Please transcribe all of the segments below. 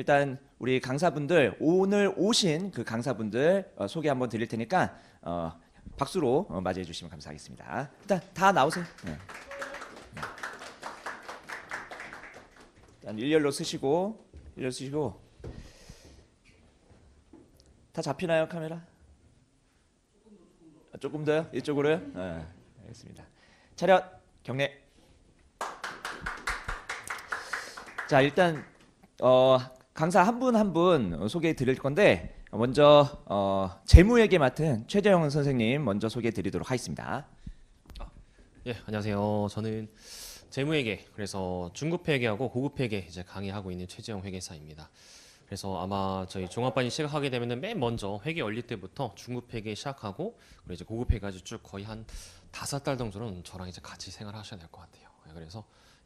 일단 우리 강사분들 오늘 오신 그 강사분들 소개 한번 드릴 테니까 박수로 맞이해 주시면 감사하겠습니다. 일단 다 나오세요. 네. 일단 일렬로 쓰시고 다 잡히나요 카메라? 조금 더요? 이쪽으로요? 네, 알겠습니다. 차렷 경례. 자 일단 강사 한 분 한 분 소개해 드릴 건데 먼저 재무회계 맡은 최재형 선생님 먼저 소개해 드리도록 하겠습니다. 예, 안녕하세요. 저는 재무회계, 그래서 중급회계하고 고급회계 이제 강의하고 있는 최재형 회계사입니다. 그래서 아마 저희 종합반이 시작하게 되면은 맨 먼저 회계 열릴 때부터 중급회계 시작하고 그리고 이제 고급회계까지 쭉 거의 한 5달 정도는 저랑 이제 같이 생활하셔야 될 것 같아요. 그래서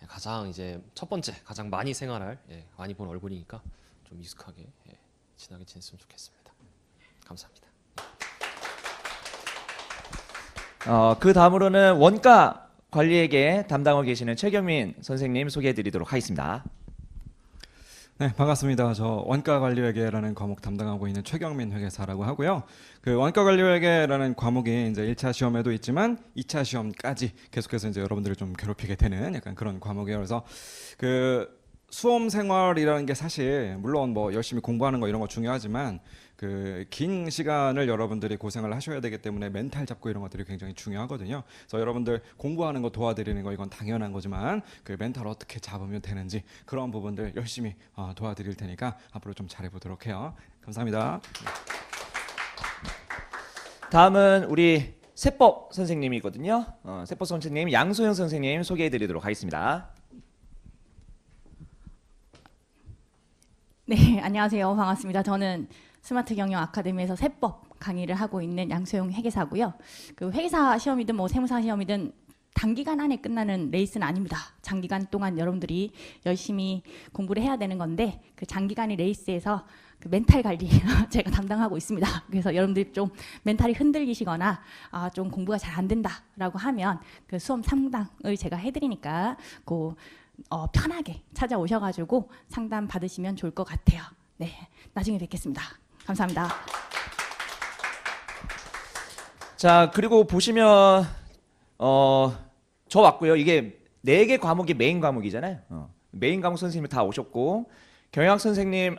가장 이제 첫 번째 가장 많이 생활할 많이 본 얼굴이니까 좀 익숙하게 친하게 지냈으면 좋겠습니다. 감사합니다. 그 다음으로는 원가 관리에게 담당하고 계시는 최경민 선생님 소개해드리도록 하겠습니다. 네, 반갑습니다. 저 원가관리회계라는 과목 담당하고 있는 최경민 회계사라고 하고요. 그 원가관리회계라는 과목이 이제 1차 시험에도 있지만 2차 시험까지 계속해서 이제 여러분들을 좀 괴롭히게 되는 약간 그런 과목이에요. 그래서 그 수험 생활이라는 게 사실 물론 뭐 열심히 공부하는 거 이런 거 중요하지만 그 긴 시간을 여러분들이 고생을 하셔야 되기 때문에 멘탈 잡고 이런 것들이 굉장히 중요하거든요. 그래서 여러분들 공부하는 거 도와드리는 거 이건 당연한 거지만 그 멘탈 어떻게 잡으면 되는지 그런 부분들 열심히 도와드릴 테니까 앞으로 좀 잘해보도록 해요. 감사합니다. 다음은 우리 세법 선생님이거든요. 세법 선생님 양소영 선생님 소개해드리도록 하겠습니다. 네, 안녕하세요. 반갑습니다. 저는 스마트 경영 아카데미에서 세법 강의를 하고 있는 양소영 회계사고요. 그 회계사 시험이든 뭐 세무사 시험이든 단기간 안에 끝나는 레이스는 아닙니다. 장기간 동안 여러분들이 열심히 공부를 해야 되는 건데 그 장기간의 레이스에서 그 멘탈 관리 제가 담당하고 있습니다. 그래서 여러분들이 좀 멘탈이 흔들리시거나 좀 공부가 잘 안 된다라고 하면 그 수험 상담을 제가 해드리니까 편하게 찾아오셔가지고 상담 받으시면 좋을 것 같아요. 네, 나중에 뵙겠습니다. 감사합니다. 자 그리고 보시면 저 왔고요. 이게 4개 과목이 메인 과목이잖아요. 메인 과목 선생님 다 오셨고 경영학 선생님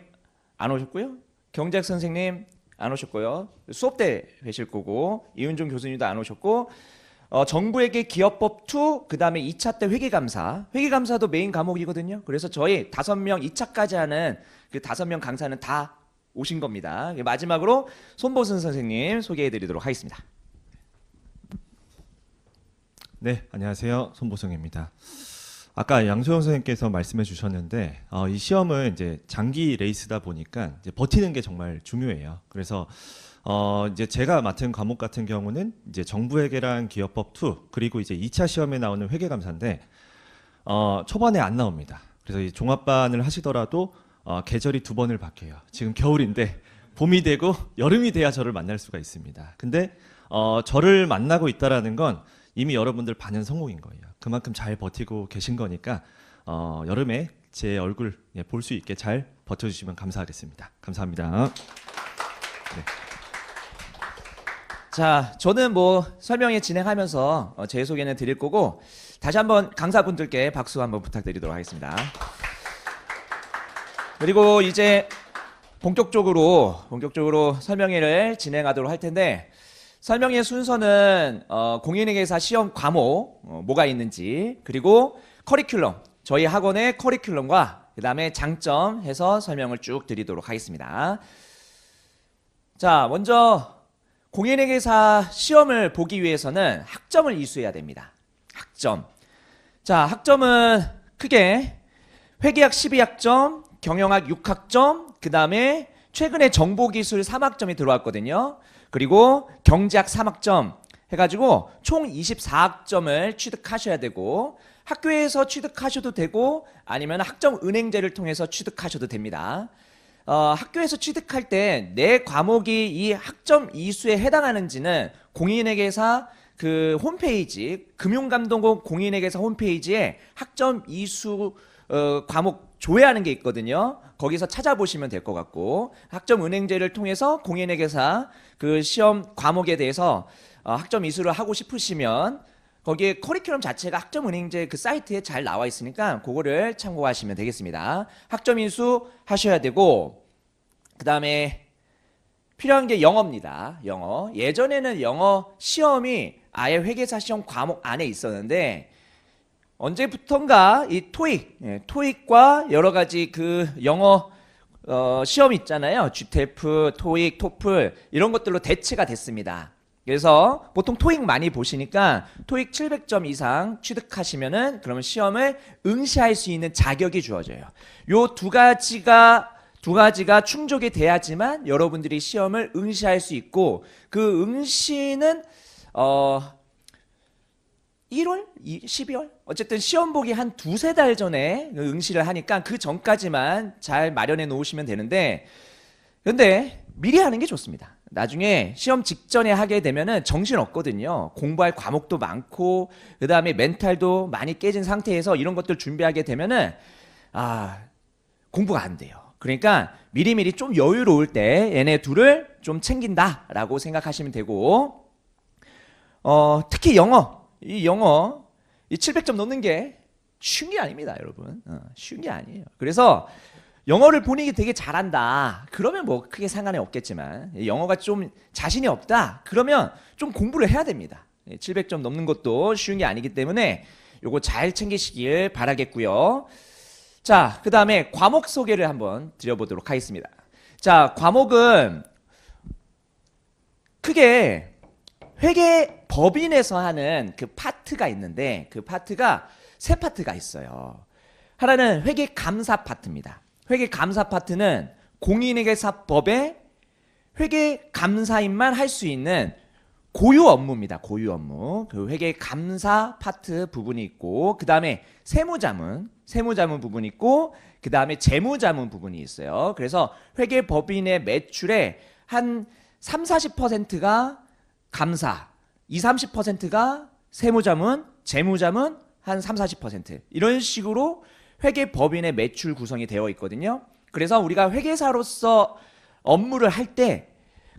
안 오셨고요. 경제학 선생님 안 오셨고요. 수업 때 뵈실 거고 이은종 교수님도 안 오셨고 정부에게 기업법 2 그 다음에 2차 때 회계감사도 메인 과목이거든요. 그래서 저희 5명 2차까지 하는 그 5명 강사는 다 오신 겁니다. 마지막으로 손보순 선생님 소개해드리도록 하겠습니다. 네, 안녕하세요. 손보승입니다. 아까 양소영 선생님께서 말씀해 주셨는데 이 시험은 이제 장기 레이스다 보니까 이제 버티는 게 정말 중요해요. 그래서 이제 제가 맡은 과목 같은 경우는 이제 정부회계랑 기업법 2 그리고 이제 2차 시험에 나오는 회계감사인데 초반에 안 나옵니다. 그래서 이 종합반을 하시더라도 계절이 2번을 바뀌어요. 지금 겨울인데 봄이 되고 여름이 돼야 저를 만날 수가 있습니다. 근데 저를 만나고 있다라는 건 이미 여러분들 반은 성공인 거예요. 그만큼 잘 버티고 계신 거니까 여름에 제 얼굴 볼 수 있게 잘 버텨주시면 감사하겠습니다. 감사합니다. 네. 자, 저는 뭐 설명회 진행하면서 제 소개는 드릴 거고 다시 한번 강사분들께 박수 한번 부탁드리도록 하겠습니다. 그리고 이제 본격적으로 설명회를 진행하도록 할 텐데 설명회 순서는 공인회계사 시험 과목 뭐가 있는지 그리고 커리큘럼 저희 학원의 커리큘럼과 그 다음에 장점 해서 설명을 쭉 드리도록 하겠습니다. 자 먼저 공인회계사 시험을 보기 위해서는 학점을 이수해야 됩니다. 학점. 자 학점은 크게 회계학 12학점, 경영학 6학점, 그 다음에 최근에 정보기술 3학점이 들어왔거든요. 그리고 경제학 3학점 해가지고 총 24학점을 취득하셔야 되고 학교에서 취득하셔도 되고 아니면 학점은행제를 통해서 취득하셔도 됩니다. 학교에서 취득할 때 내 과목이 이 학점 이수에 해당하는지는 공인회계사 그 홈페이지 금융감독원 공인회계사 홈페이지에 학점 이수 과목 조회하는 게 있거든요. 거기서 찾아보시면 될 것 같고 학점은행제를 통해서 공인회계사 그 시험 과목에 대해서 학점 이수를 하고 싶으시면 거기에 커리큘럼 자체가 학점은행제 그 사이트에 잘 나와 있으니까 그거를 참고하시면 되겠습니다. 학점 이수 하셔야 되고 그다음에 필요한 게 영어입니다. 영어. 예전에는 영어 시험이 아예 회계사 시험 과목 안에 있었는데 언제부턴가 이 토익과 여러 가지 그 영어 시험 있잖아요. GTF, 토익, 토플 이런 것들로 대체가 됐습니다. 그래서 보통 토익 많이 보시니까 토익 700점 이상 취득하시면은 그러면 시험을 응시할 수 있는 자격이 주어져요. 요 두 가지가 충족이 돼야지만 여러분들이 시험을 응시할 수 있고 그 응시는 1월? 12월? 어쨌든 시험 보기 한 두세 달 전에 응시를 하니까 그 전까지만 잘 마련해 놓으시면 되는데 근데 미리 하는 게 좋습니다. 나중에 시험 직전에 하게 되면은 정신 없거든요. 공부할 과목도 많고 그다음에 멘탈도 많이 깨진 상태에서 이런 것들 준비하게 되면은 공부가 안 돼요. 그러니까 미리미리 좀 여유로울 때 얘네 둘을 좀 챙긴다라고 생각하시면 되고 특히 이 700점 넣는 게 쉬운 게 아닙니다, 여러분. 쉬운 게 아니에요. 그래서 영어를 본인이 되게 잘한다. 그러면 뭐 크게 상관이 없겠지만 영어가 좀 자신이 없다. 그러면 좀 공부를 해야 됩니다. 700점 넘는 것도 쉬운 게 아니기 때문에 요거 잘 챙기시길 바라겠고요. 자, 그 다음에 과목 소개를 한번 드려보도록 하겠습니다. 자, 과목은 크게 회계 법인에서 하는 그 파트가 있는데 그 파트가 세 파트가 있어요. 하나는 회계 감사 파트입니다. 회계 감사 파트는 공인회계사법의 회계 감사인만 할 수 있는 고유 업무입니다. 고유 업무. 그 회계 감사 파트 부분이 있고 그 다음에 세무자문 부분이 있고 그 다음에 재무자문 부분이 있어요. 그래서 회계법인의 매출의 한 30-40%가 감사, 20-30%가 세무자문, 재무자문 한 30-40% 이런 식으로 회계법인의 매출 구성이 되어 있거든요. 그래서 우리가 회계사로서 업무를 할 때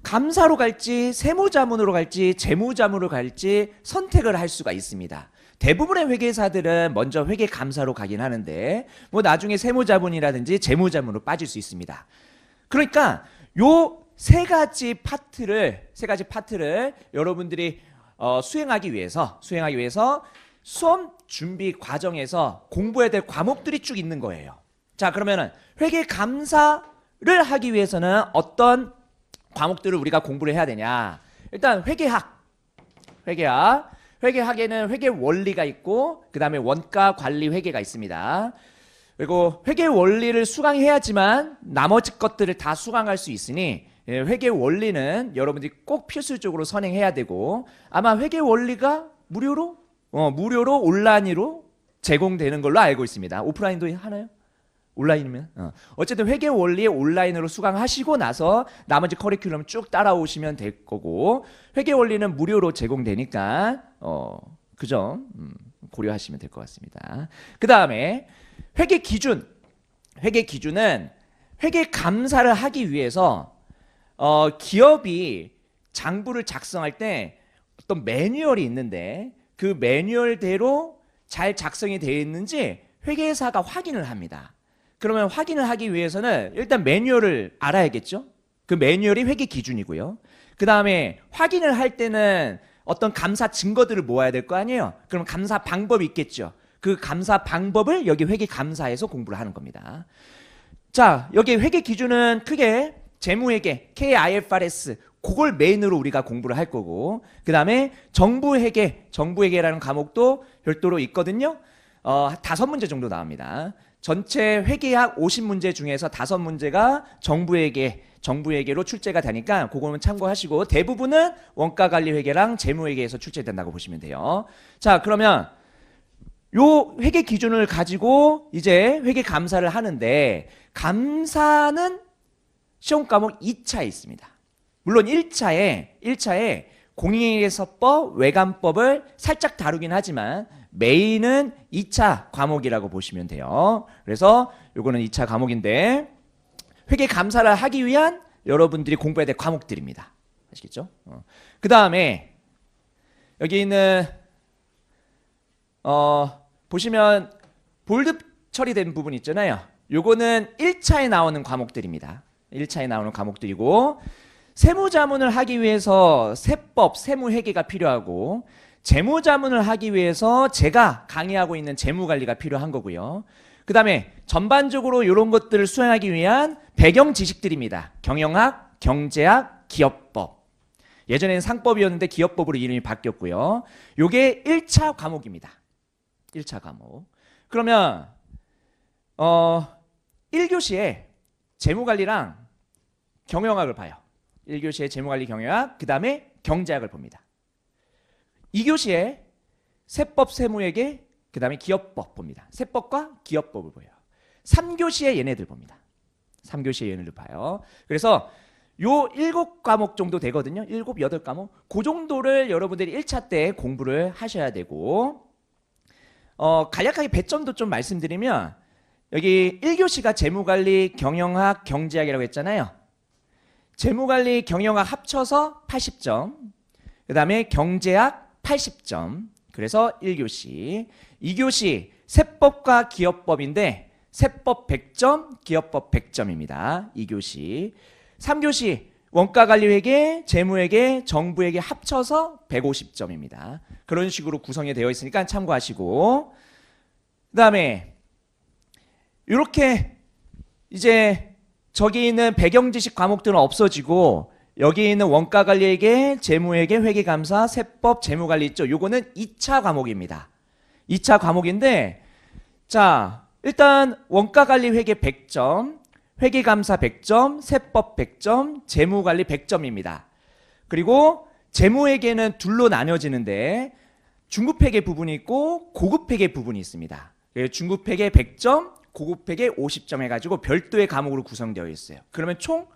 감사로 갈지 세무자문으로 갈지 재무자문으로 갈지 선택을 할 수가 있습니다. 대부분의 회계사들은 먼저 회계감사로 가긴 하는데 뭐 나중에 세무자문이라든지 재무자문으로 빠질 수 있습니다. 그러니까 요 세 가지 파트를 여러분들이 수행하기 위해서 수험 준비 과정에서 공부해야 될 과목들이 쭉 있는 거예요. 자, 그러면은 회계 감사를 하기 위해서는 어떤 과목들을 우리가 공부를 해야 되냐? 일단 회계학에는 회계 원리가 있고 그다음에 원가 관리 회계가 있습니다. 그리고 회계 원리를 수강해야지만 나머지 것들을 다 수강할 수 있으니 회계 원리는 여러분들이 꼭 필수적으로 선행해야 되고 아마 회계 원리가 무료로 온라인으로 제공되는 걸로 알고 있습니다. 오프라인도 하나요? 온라인이면? 어쨌든 회계 원리에 온라인으로 수강하시고 나서 나머지 커리큘럼 쭉 따라오시면 될 거고 회계 원리는 무료로 제공되니까 그 점 고려하시면 될 것 같습니다. 그 다음에 회계 기준은 회계 감사를 하기 위해서 기업이 장부를 작성할 때 어떤 매뉴얼이 있는데 그 매뉴얼대로 잘 작성이 되어 있는지 회계사가 확인을 합니다. 그러면 확인을 하기 위해서는 일단 매뉴얼을 알아야겠죠. 그 매뉴얼이 회계 기준이고요. 그 다음에 확인을 할 때는 어떤 감사 증거들을 모아야 될 거 아니에요. 그럼 감사 방법이 있겠죠. 그 감사 방법을 여기 회계 감사에서 공부를 하는 겁니다. 자, 여기 회계 기준은 크게 재무회계, KIFRS 그걸 메인으로 우리가 공부를 할 거고 그 다음에 정부회계라는 과목도 별도로 있거든요. 5문제 정도 나옵니다. 전체 회계학 50문제 중에서 5문제가 정부회계로 출제가 되니까 그거는 참고하시고 대부분은 원가관리회계랑 재무회계에서 출제된다고 보시면 돼요. 자, 그러면 요 회계 기준을 가지고 이제 회계 감사를 하는데 감사는 시험 과목 2차에 있습니다. 물론 1차에 공인회계사법, 외감법을 살짝 다루긴 하지만 메인은 2차 과목이라고 보시면 돼요. 그래서 요거는 2차 과목인데 회계 감사를 하기 위한 여러분들이 공부해야 될 과목들입니다. 아시겠죠? 그 다음에 여기 있는 보시면 볼드 처리된 부분 있잖아요. 요거는 1차에 나오는 과목들입니다. 1차에 나오는 과목들이고 세무자문을 하기 위해서 세법, 세무회계가 필요하고 재무자문을 하기 위해서 제가 강의하고 있는 재무관리가 필요한 거고요. 그 다음에 전반적으로 이런 것들을 수행하기 위한 배경 지식들입니다. 경영학, 경제학, 기업법. 예전에는 상법이었는데 기업법으로 이름이 바뀌었고요. 요게 1차 과목입니다. 1차 과목. 그러면 1교시에 재무관리랑 경영학을 봐요. 1교시에 재무관리 경영학, 그 다음에 경제학을 봅니다. 2교시에 세법 세무회계, 그 다음에 기업법 봅니다. 세법과 기업법을 보여요. 3교시에 얘네들 봅니다. 3교시에 얘네들 봐요. 그래서 요 7과목 정도 되거든요. 7, 8과목. 그 정도를 여러분들이 1차 때 공부를 하셔야 되고 간략하게 배점도 좀 말씀드리면 여기 1교시가 재무관리, 경영학, 경제학이라고 했잖아요. 재무관리, 경영학 합쳐서 80점. 그 다음에 경제학 80점. 그래서 1교시. 2교시 세법과 기업법인데 세법 100점, 기업법 100점입니다. 2교시. 3교시 원가관리회계, 재무회계, 정부회계 합쳐서 150점입니다. 그런 식으로 구성이 되어 있으니까 참고하시고 그 다음에 이렇게 이제 저기 있는 배경지식 과목들은 없어지고 여기 있는 원가관리회계, 재무회계, 회계감사, 세법, 재무관리 있죠. 요거는 2차 과목입니다. 2차 과목인데 자 일단 원가관리회계 100점, 회계감사 100점, 세법 100점, 재무관리 100점입니다. 그리고 재무회계는 둘로 나뉘어지는데 중급회계 부분이 있고 고급회계 부분이 있습니다. 중급회계 100점, 고급회계 50점 해가지고 별도의 과목으로 구성되어 있어요. 그러면 총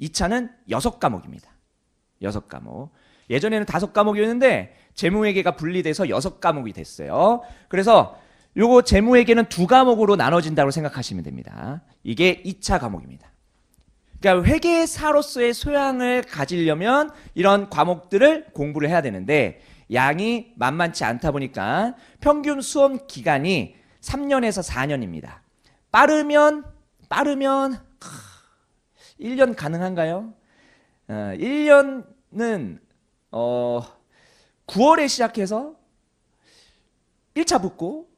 2차는 6과목입니다. 6과목. 예전에는 5과목이었는데 재무회계가 분리돼서 6과목이 됐어요. 그래서 요거 재무회계는 2과목으로 나눠진다고 생각하시면 됩니다. 이게 2차 과목입니다. 그러니까 회계사로서의 소양을 가지려면 이런 과목들을 공부를 해야 되는데 양이 만만치 않다 보니까 평균 수험 기간이 3년에서 4년입니다. 빠르면 1년 가능한가요? 1년은 9월에 시작해서 1차 붙고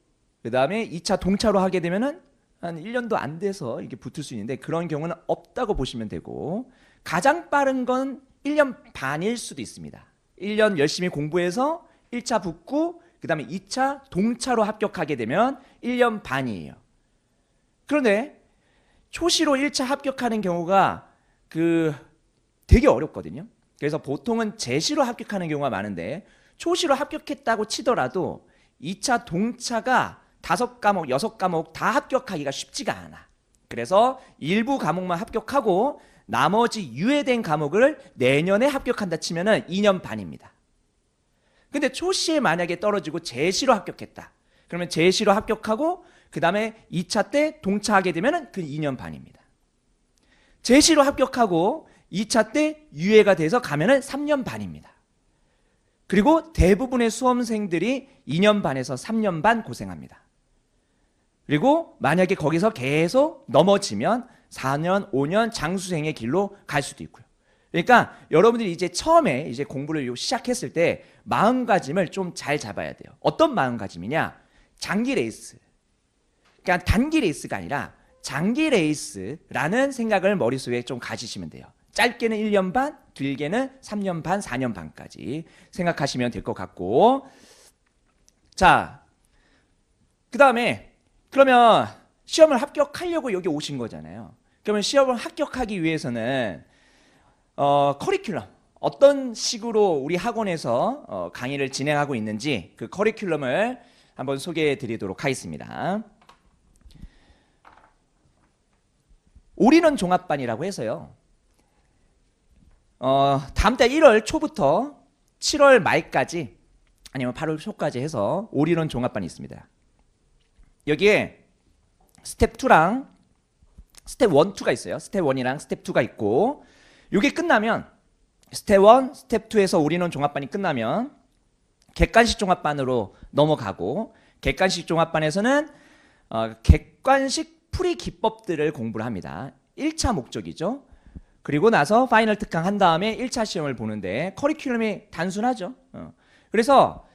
그 다음에 2차 동차로 하게 되면은 한 1년도 안 돼서 이게 붙을 수 있는데 그런 경우는 없다고 보시면 되고 가장 빠른 건 1년 반일 수도 있습니다. 1년 열심히 공부해서 1차 붙고 그 다음에 2차 동차로 합격하게 되면 1년 반이에요. 그런데 초시로 1차 합격하는 경우가 되게 어렵거든요. 그래서 보통은 제시로 합격하는 경우가 많은데 초시로 합격했다고 치더라도 2차 동차가 5과목, 6과목 다 합격하기가 쉽지가 않아. 그래서 일부 과목만 합격하고 나머지 유예된 과목을 내년에 합격한다 치면은 2년 반입니다. 근데 초시에 만약에 떨어지고 제시로 합격했다. 그러면 제시로 합격하고 그 다음에 2차 때 동차하게 되면은 그 2년 반입니다. 제시로 합격하고 2차 때 유예가 돼서 가면은 3년 반입니다. 그리고 대부분의 수험생들이 2년 반에서 3년 반 고생합니다. 그리고 만약에 거기서 계속 넘어지면 4년, 5년 장수생의 길로 갈 수도 있고요. 그러니까 여러분들이 이제 처음에 이제 공부를 시작했을 때 마음가짐을 좀 잘 잡아야 돼요. 어떤 마음가짐이냐? 장기 레이스. 그러니까 단기 레이스가 아니라 장기 레이스라는 생각을 머릿속에 좀 가지시면 돼요. 짧게는 1년 반, 길게는 3년 반, 4년 반까지 생각하시면 될 것 같고 자, 그 다음에 그러면 시험을 합격하려고 여기 오신 거잖아요. 그러면 시험을 합격하기 위해서는 커리큘럼 어떤 식으로 우리 학원에서 강의를 진행하고 있는지 그 커리큘럼을 한번 소개해 드리도록 하겠습니다. 올인원 종합반이라고 해서요. 다음 달 1월 초부터 7월 말까지 아니면 8월 초까지 해서 올인원 종합반이 있습니다. 여기에 스텝 2랑 스텝 1, 2가 있어요. 스텝 1이랑 스텝 2가 있고 이게 끝나면 스텝 1, 스텝 2에서 올인원 종합반이 끝나면 객관식 종합반으로 넘어가고 객관식 종합반에서는 객관식 풀이 기법들을 공부를 합니다. 1차 목적이죠. 그리고 나서 파이널 특강 한 다음에 1차 시험을 보는데 커리큘럼이 단순하죠. 그래서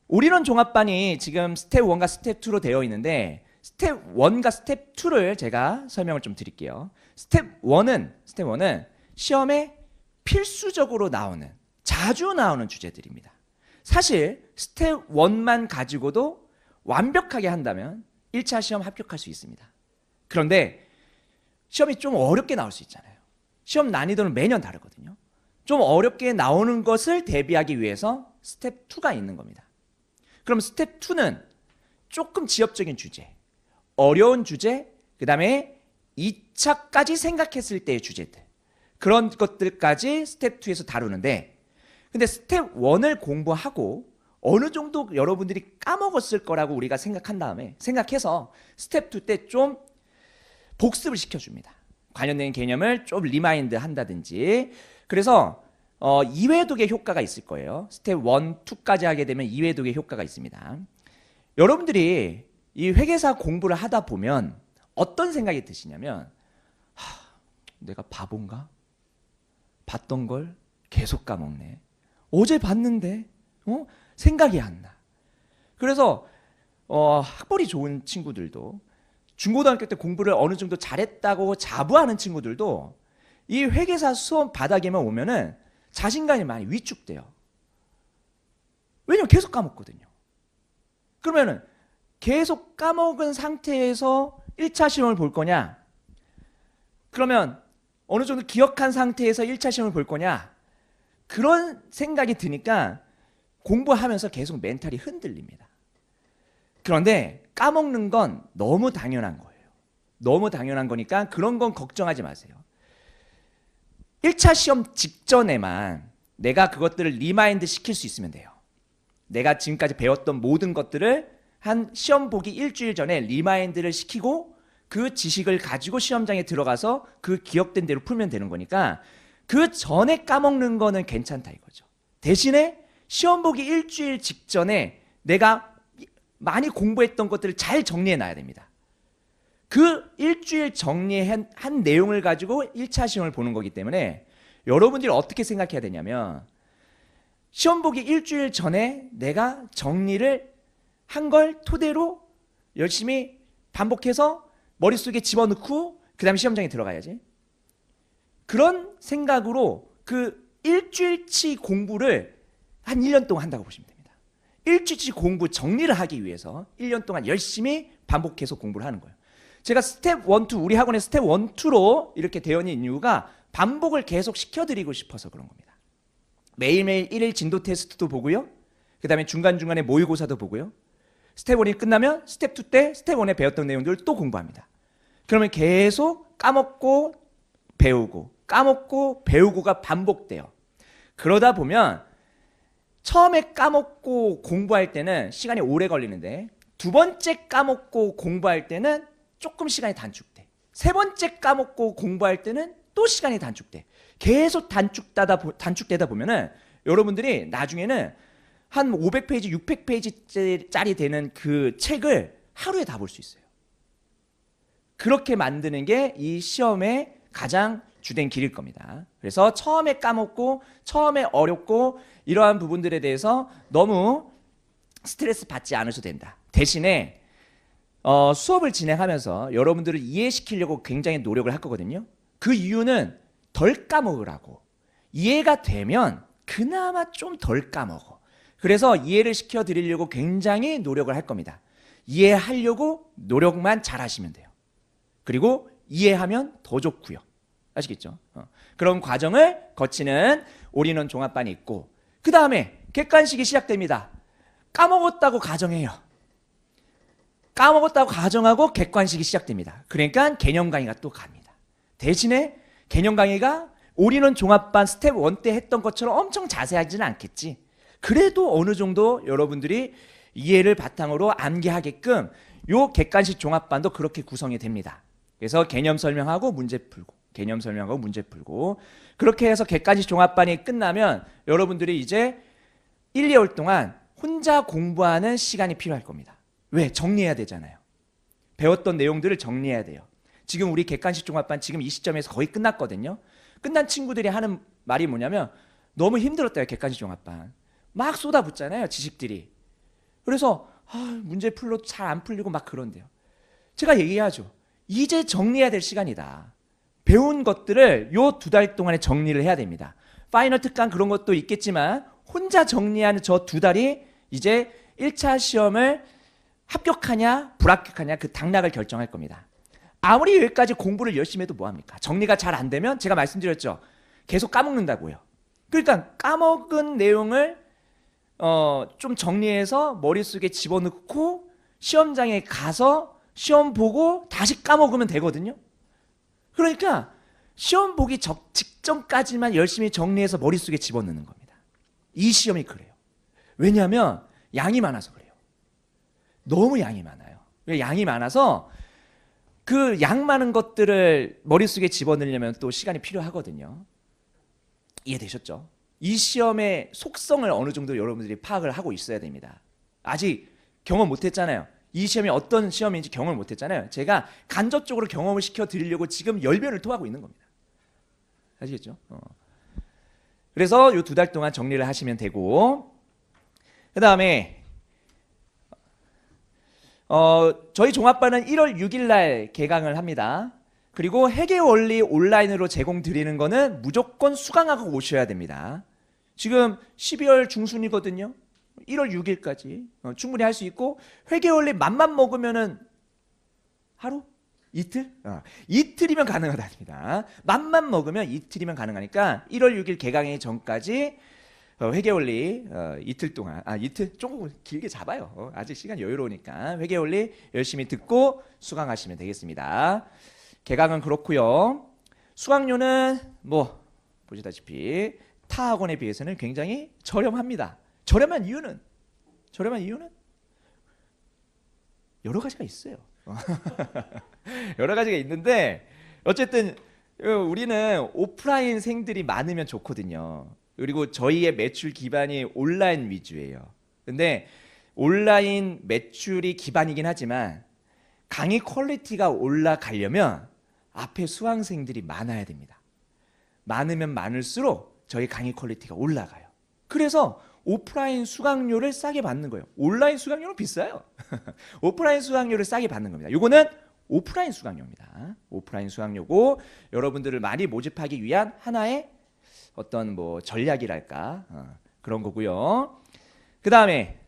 올인원 종합반이 지금 스텝 1과 스텝 2로 되어 있는데 스텝 1과 스텝 2를 제가 설명을 좀 드릴게요. 스텝 1은 시험에 필수적으로 나오는 자주 나오는 주제들입니다. 사실 스텝 1만 가지고도 완벽하게 한다면 1차 시험 합격할 수 있습니다. 그런데 시험이 좀 어렵게 나올 수 있잖아요. 시험 난이도는 매년 다르거든요. 좀 어렵게 나오는 것을 대비하기 위해서 스텝 2가 있는 겁니다. 그럼 스텝 2는 조금 지엽적인 주제, 어려운 주제, 그 다음에 2차까지 생각했을 때의 주제들, 그런 것들까지 스텝 2에서 다루는데, 근데 스텝 1을 공부하고 어느 정도 여러분들이 까먹었을 거라고 우리가 생각한 다음에 생각해서 스텝 2 때 좀 복습을 시켜줍니다. 관련된 개념을 좀 리마인드 한다든지. 그래서 이회독의 효과가 있을 거예요. 스텝 1, 2까지 하게 되면 이회독의 효과가 있습니다. 여러분들이 이 회계사 공부를 하다 보면 어떤 생각이 드시냐면 내가 바본가? 봤던 걸 계속 까먹네. 어제 봤는데 생각이 안 나. 그래서 학벌이 좋은 친구들도 중고등학교 때 공부를 어느 정도 잘했다고 자부하는 친구들도 이 회계사 수험 바닥에만 오면은 자신감이 많이 위축돼요. 왜냐면 계속 까먹거든요. 그러면은 계속 까먹은 상태에서 1차 시험을 볼 거냐? 그러면 어느 정도 기억한 상태에서 1차 시험을 볼 거냐? 그런 생각이 드니까 공부하면서 계속 멘탈이 흔들립니다. 그런데 까먹는 건 너무 당연한 거예요. 너무 당연한 거니까 그런 건 걱정하지 마세요. 1차 시험 직전에만 내가 그것들을 리마인드 시킬 수 있으면 돼요. 내가 지금까지 배웠던 모든 것들을 한 시험 보기 일주일 전에 리마인드를 시키고 그 지식을 가지고 시험장에 들어가서 그 기억된 대로 풀면 되는 거니까 그 전에 까먹는 거는 괜찮다 이거죠. 대신에 시험 보기 일주일 직전에 내가 많이 공부했던 것들을 잘 정리해 놔야 됩니다. 그 일주일 정리한 내용을 가지고 1차 시험을 보는 거기 때문에 여러분들이 어떻게 생각해야 되냐면 시험 보기 일주일 전에 내가 정리를 한 걸 토대로 열심히 반복해서 머릿속에 집어넣고 그 다음에 시험장에 들어가야지. 그런 생각으로 그 일주일치 공부를 한 1년 동안 한다고 보시면 됩니다. 일주일치 공부 정리를 하기 위해서 1년 동안 열심히 반복해서 공부를 하는 거예요. 제가 스텝 1, 2, 우리 학원의 스텝 1, 2로 이렇게 되어 있는 이유가 반복을 계속 시켜드리고 싶어서 그런 겁니다. 매일매일 1일 진도 테스트도 보고요. 그 다음에 중간중간에 모의고사도 보고요. 스텝 1이 끝나면 스텝 2 때 스텝 1에 배웠던 내용들을 또 공부합니다. 그러면 계속 까먹고 배우고 까먹고 배우고가 반복돼요. 그러다 보면 처음에 까먹고 공부할 때는 시간이 오래 걸리는데 두 번째 까먹고 공부할 때는 조금 시간이 단축돼. 세 번째 까먹고 공부할 때는 또 시간이 단축돼. 계속 단축되다 보면은 여러분들이 나중에는 한 500페이지, 600페이지짜리 되는 그 책을 하루에 다 볼 수 있어요. 그렇게 만드는 게 이 시험의 가장 주된 길일 겁니다. 그래서 처음에 까먹고 처음에 어렵고 이러한 부분들에 대해서 너무 스트레스 받지 않으셔도 된다. 대신에 수업을 진행하면서 여러분들을 이해시키려고 굉장히 노력을 할 거거든요. 그 이유는 덜 까먹으라고. 이해가 되면 그나마 좀 덜 까먹어. 그래서 이해를 시켜드리려고 굉장히 노력을 할 겁니다. 이해하려고 노력만 잘 하시면 돼요. 그리고 이해하면 더 좋고요. 아시겠죠? 그런 과정을 거치는 올인원 종합반이 있고 그 다음에 객관식이 시작됩니다. 까먹었다고 가정해요. 까먹었다고 가정하고 객관식이 시작됩니다. 그러니까 개념 강의가 또 갑니다. 대신에 개념 강의가 올인원 종합반 스텝 1 때 했던 것처럼 엄청 자세하지는 않겠지. 그래도 어느 정도 여러분들이 이해를 바탕으로 암기하게끔 요 객관식 종합반도 그렇게 구성이 됩니다. 그래서 개념 설명하고 문제 풀고, 개념 설명하고 문제 풀고, 그렇게 해서 객관식 종합반이 끝나면 여러분들이 이제 1, 2개월 동안 혼자 공부하는 시간이 필요할 겁니다. 왜? 정리해야 되잖아요. 배웠던 내용들을 정리해야 돼요. 지금 우리 객관식 종합반 지금 이 시점에서 거의 끝났거든요. 끝난 친구들이 하는 말이 뭐냐면 너무 힘들었대요. 객관식 종합반 막 쏟아붓잖아요, 지식들이. 그래서 문제 풀러도 잘 안 풀리고 막 그런데요. 제가 얘기하죠. 이제 정리해야 될 시간이다. 배운 것들을 요 2달 동안에 정리를 해야 됩니다. 파이널 특강 그런 것도 있겠지만 혼자 정리하는 저 2달이 이제 1차 시험을 합격하냐 불합격하냐 그 당락을 결정할 겁니다. 아무리 여기까지 공부를 열심히 해도 뭐합니까? 정리가 잘 안 되면 제가 말씀드렸죠. 계속 까먹는다고요. 그러니까 까먹은 내용을 좀 정리해서 머릿속에 집어넣고 시험장에 가서 시험 보고 다시 까먹으면 되거든요. 그러니까 시험 보기 직전까지만 열심히 정리해서 머릿속에 집어넣는 겁니다. 이 시험이 그래요. 왜냐하면 양이 많아서 그래요. 너무 양이 많아요. 양이 많아서 그 양 많은 것들을 머릿속에 집어넣으려면 또 시간이 필요하거든요. 이해되셨죠? 이 시험의 속성을 어느 정도 여러분들이 파악을 하고 있어야 됩니다. 아직 경험 못했잖아요. 이 시험이 어떤 시험인지 경험을 못했잖아요. 제가 간접적으로 경험을 시켜드리려고 지금 열변을 토하고 있는 겁니다. 아시겠죠? 그래서 이 2달 동안 정리를 하시면 되고, 그 다음에 저희 종합반은 1월 6일 날 개강을 합니다. 그리고 회계 원리 온라인으로 제공드리는 거는 무조건 수강하고 오셔야 됩니다. 지금 12월 중순이거든요. 1월 6일까지 충분히 할 수 있고, 회계 원리 맘만 먹으면은 하루? 이틀? 이틀이면 가능하답니다. 맘만 먹으면 이틀이면 가능하니까 1월 6일 개강이 전까지 회계원리 이틀 동안 이틀 조금 길게 잡아요. 아직 시간 여유로우니까 회계원리 열심히 듣고 수강하시면 되겠습니다. 개강은 그렇고요. 수강료는 뭐 보시다시피 타 학원에 비해서는 굉장히 저렴합니다. 저렴한 이유는 여러 가지가 있어요. 여러 가지가 있는데 어쨌든 우리는 오프라인생들이 많으면 좋거든요. 그리고 저희의 매출 기반이 온라인 위주예요. 근데 온라인 매출이 기반이긴 하지만 강의 퀄리티가 올라가려면 앞에 수강생들이 많아야 됩니다. 많으면 많을수록 저희 강의 퀄리티가 올라가요. 그래서 오프라인 수강료를 싸게 받는 거예요. 온라인 수강료는 비싸요. 오프라인 수강료를 싸게 받는 겁니다. 이거는 오프라인 수강료입니다. 오프라인 수강료고 여러분들을 많이 모집하기 위한 하나의 어떤 뭐 전략이랄까 그런 거고요. 그 다음에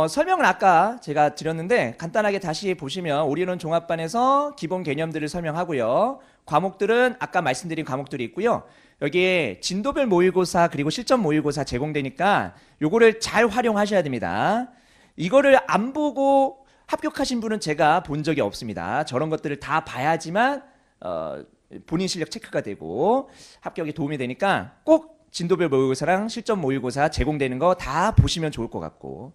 설명을 아까 제가 드렸는데 간단하게 다시 보시면 우리는 종합반에서 기본 개념들을 설명하고요. 과목들은 아까 말씀드린 과목들이 있고요. 여기에 진도별 모의고사 그리고 실전 모의고사 제공되니까 요거를 잘 활용하셔야 됩니다. 이거를 안 보고 합격하신 분은 제가 본 적이 없습니다. 저런 것들을 다 봐야지만 본인 실력 체크가 되고 합격에 도움이 되니까 꼭 진도별 모의고사랑 실전 모의고사 제공되는 거 다 보시면 좋을 것 같고,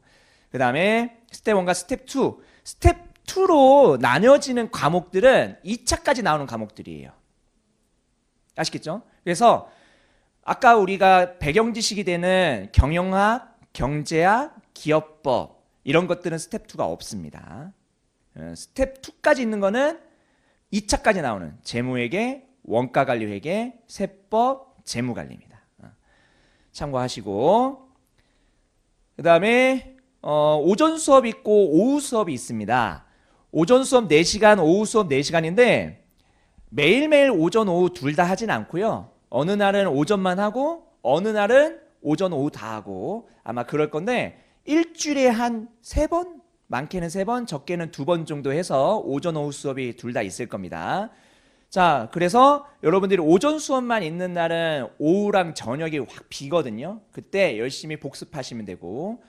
그 다음에 스텝 1과 스텝 2, 스텝 2로 나뉘어지는 과목들은 2차까지 나오는 과목들이에요. 아시겠죠? 그래서 아까 우리가 배경 지식이 되는 경영학, 경제학, 기업법 이런 것들은 스텝 2가 없습니다. 스텝 2까지 있는 거는 2차까지 나오는 재무회계, 원가관리회계, 세법, 재무관리입니다. 참고하시고, 그 다음에 오전 수업 있고 오후 수업이 있습니다. 오전 수업 4시간, 오후 수업 4시간인데 매일매일 오전, 오후 둘 다 하진 않고요. 어느 날은 오전만 하고 어느 날은 오전, 오후 다 하고 아마 그럴 건데 일주일에 한 3번? 많게는 3번, 적게는 2번 정도 해서 오전, 오후 수업이 둘 다 있을 겁니다. 자, 그래서 여러분들이 오전 수업만 있는 날은 오후랑 저녁이 확 비거든요. 그때 열심히 복습하시면 되고,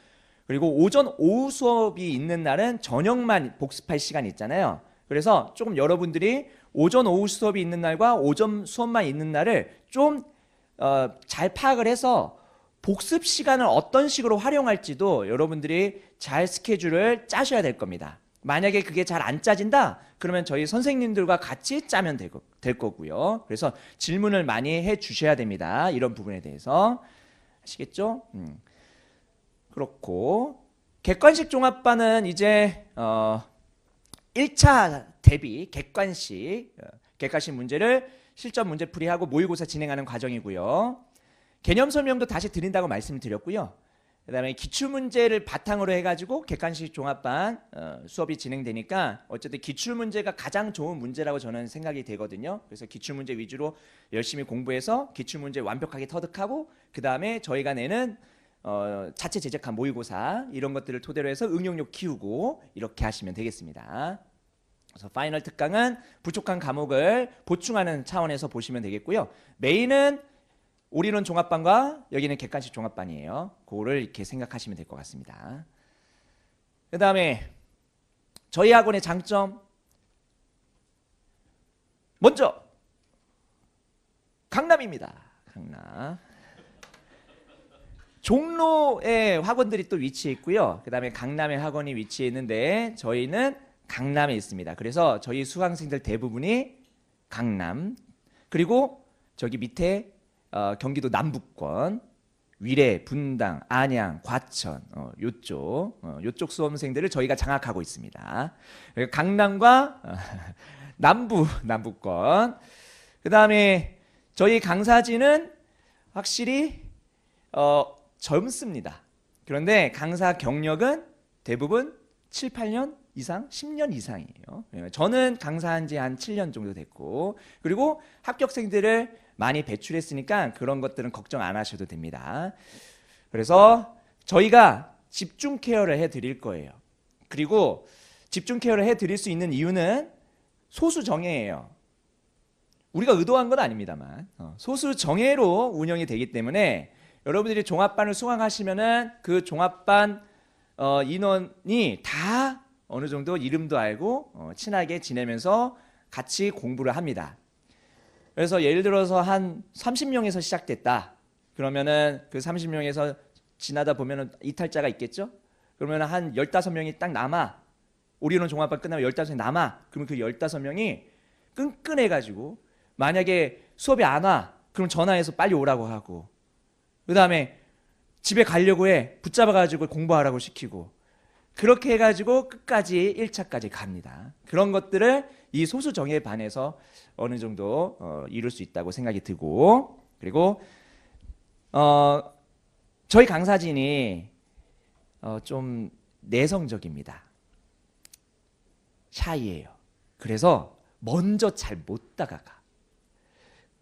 그리고 오전, 오후 수업이 있는 날은 저녁만 복습할 시간이 있잖아요. 그래서 조금 여러분들이 오전, 오후 수업이 있는 날과 오전 수업만 있는 날을 좀 잘 파악을 해서 복습 시간을 어떤 식으로 활용할지도 여러분들이 잘 스케줄을 짜셔야 될 겁니다. 만약에 그게 잘 안 짜진다, 그러면 저희 선생님들과 같이 짜면 될 거고요. 그래서 질문을 많이 해 주셔야 됩니다. 이런 부분에 대해서. 아시겠죠? 그렇고 객관식 종합반은 이제 1차 대비 객관식 문제를 실전 문제풀이하고 모의고사 진행하는 과정이고요. 개념 설명도 다시 드린다고 말씀드렸고요. 그다음에 기출문제를 바탕으로 해가지고 객관식 종합반 수업이 진행되니까 어쨌든 기출문제가 가장 좋은 문제라고 저는 생각이 되거든요. 그래서 기출문제 위주로 열심히 공부해서 기출문제 완벽하게 터득하고 그 다음에 저희가 내는 자체 제작한 모의고사 이런 것들을 토대로 해서 응용력 키우고 이렇게 하시면 되겠습니다. 그래서 파이널 특강은 부족한 과목을 보충하는 차원에서 보시면 되겠고요. 메인은 올인원 종합반과 여기는 객관식 종합반이에요. 그거를 이렇게 생각하시면 될 것 같습니다. 그 다음에 저희 학원의 장점, 먼저 강남입니다. 강남. 종로에 학원들이 또 위치해 있고요. 그 다음에 강남에 학원이 위치해 있는데 저희는 강남에 있습니다. 그래서 저희 수강생들 대부분이 강남, 그리고 저기 밑에 경기도 남부권, 위례, 분당, 안양, 과천 요쪽 수험생들을 저희가 장악하고 있습니다. 강남과 남부권. 그 다음에 저희 강사진은 확실히 젊습니다. 그런데 강사 경력은 대부분 7, 8년 이상, 10년 이상이에요. 저는 강사한 지 한 7년 정도 됐고, 그리고 합격생들을 많이 배출했으니까 그런 것들은 걱정 안 하셔도 됩니다. 그래서 저희가 집중 케어를 해드릴 거예요. 그리고 집중 케어를 해드릴 수 있는 이유는 소수 정예예요. 우리가 의도한 건 아닙니다만 소수 정예로 운영이 되기 때문에 여러분들이 종합반을 수강하시면은 그 종합반 인원이 다 어느 정도 이름도 알고 친하게 지내면서 같이 공부를 합니다. 그래서 예를 들어서 한 30명에서 시작됐다. 그러면은 그 30명에서 지나다 보면은 이탈자가 있겠죠? 그러면 한 15명이 딱 남아. 올인원 종합반 끝나면 15명이 남아. 그러면 그 15명이 끈끈해가지고 만약에 수업이 안 와. 그럼 전화해서 빨리 오라고 하고, 그 다음에 집에 가려고 해. 붙잡아가지고 공부하라고 시키고, 그렇게 해가지고 끝까지 1차까지 갑니다. 그런 것들을 이 소수 정예에 반해서 어느 정도 이룰 수 있다고 생각이 들고, 그리고 저희 강사진이 좀 내성적입니다. 샤이예요. 그래서 먼저 잘 못 다가가.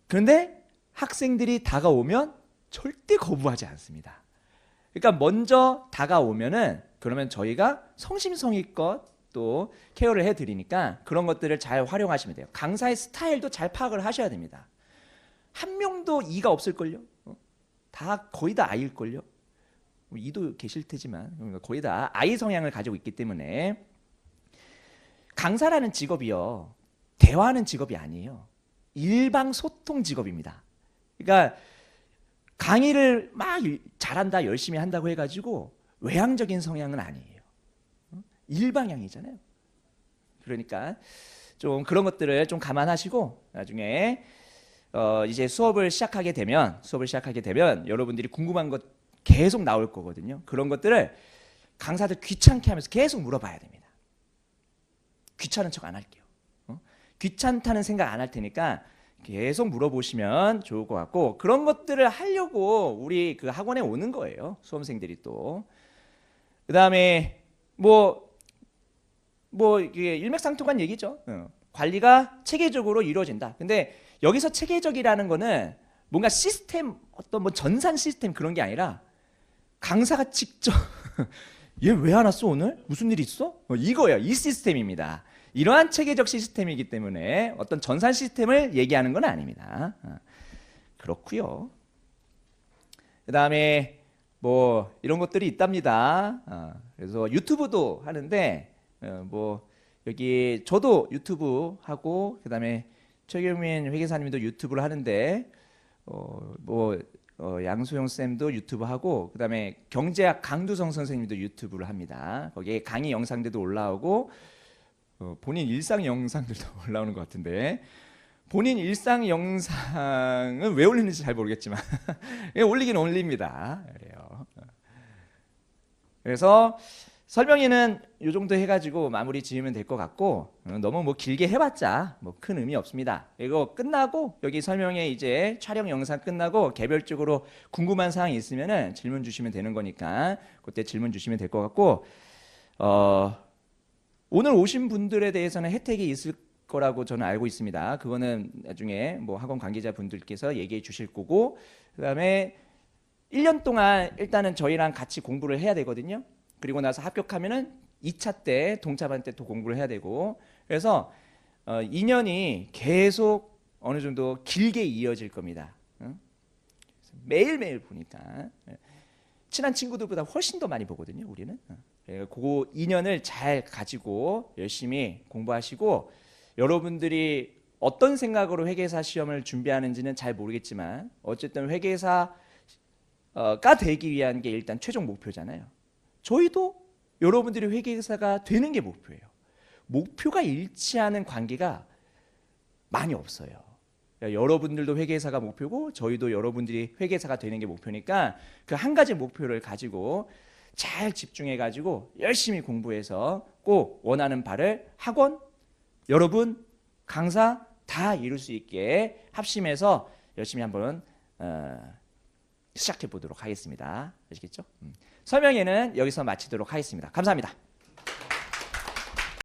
그런데 학생들이 다가오면 절대 거부하지 않습니다. 그러니까 먼저 다가오면은 그러면 저희가 성심성의껏 또 케어를 해드리니까 그런 것들을 잘 활용하시면 돼요. 강사의 스타일도 잘 파악을 하셔야 됩니다. 한 명도 이가 없을걸요. 다 거의 다 아이일걸요. 이도 계실 테지만 거의 다 아이 성향을 가지고 있기 때문에 강사라는 직업이요, 대화하는 직업이 아니에요. 일방 소통 직업입니다. 그러니까 강의를 막 잘한다, 열심히 한다고 해가지고 외향적인 성향은 아니에요. 일방향이잖아요. 그러니까 좀 그런 것들을 좀 감안하시고 나중에 이제 수업을 시작하게 되면 여러분들이 궁금한 것 계속 나올 거거든요. 그런 것들을 강사들 귀찮게 하면서 계속 물어봐야 됩니다. 귀찮은 척 안 할게요. 귀찮다는 생각 안 할 테니까 계속 물어보시면 좋을 것 같고, 그런 것들을 하려고 우리 그 학원에 오는 거예요. 수험생들이 또. 그 다음에 뭐 이게 일맥상통한 얘기죠. 관리가 체계적으로 이루어진다. 근데 여기서 체계적이라는 거는 뭔가 시스템, 어떤 뭐 전산 시스템 그런 게 아니라 강사가 직접 얘 왜 안 왔어 오늘? 무슨 일 있어? 이거예요. 이 시스템입니다. 이러한 체계적 시스템이기 때문에 어떤 전산 시스템을 얘기하는 건 아닙니다. 그렇고요. 그 다음에 뭐 이런 것들이 있답니다. 그래서 유튜브도 하는데 뭐 여기 저도 유튜브 하고, 그 다음에 최경민 회계사님도 유튜브를 하는데 뭐 양소영 쌤도 유튜브 하고 그다음에 경제학 강두성 선생님도 유튜브를 합니다. 거기에 강의 영상들도 올라오고 본인 일상 영상들도 올라오는 것 같은데 본인 일상 영상은 왜 올리는지 잘 모르겠지만 올리긴 올립니다. 그래요. 그래서 설명회는 요 정도 해가지고 마무리 지으면 될 것 같고 너무 뭐 길게 해봤자 뭐 큰 의미 없습니다. 이거 끝나고 여기 설명회 이제 촬영 영상 끝나고 개별적으로 궁금한 사항이 있으면은 질문 주시면 되는 거니까 그때 질문 주시면 될 것 같고 오늘 오신 분들에 대해서는 혜택이 있을 거라고 저는 알고 있습니다. 그거는 나중에 뭐 학원 관계자분들께서 얘기해 주실 거고 그다음에 1년 동안 일단은 저희랑 같이 공부를 해야 되거든요. 그리고 나서 합격하면은 2차 때 동차반 때 또 공부를 해야 되고 그래서 2년이 계속 어느 정도 길게 이어질 겁니다. 매일매일 보니까 친한 친구들보다 훨씬 더 많이 보거든요. 우리는 그거 2년을 잘 가지고 열심히 공부하시고 여러분들이 어떤 생각으로 회계사 시험을 준비하는지는 잘 모르겠지만 어쨌든 회계사가 되기 위한 게 일단 최종 목표잖아요. 저희도 여러분들이 회계사가 되는 게 목표예요. 목표가 일치하는 관계가 많이 없어요. 여러분들도 회계사가 목표고 저희도 여러분들이 회계사가 되는 게 목표니까 그 한 가지 목표를 가지고 잘 집중해 가지고 열심히 공부해서 꼭 원하는 바를 학원, 여러분, 강사 다 이룰 수 있게 합심해서 열심히 한번 시작해 보도록 하겠습니다. 아시겠죠? 설명회는 여기서 마치도록 하겠습니다. 감사합니다.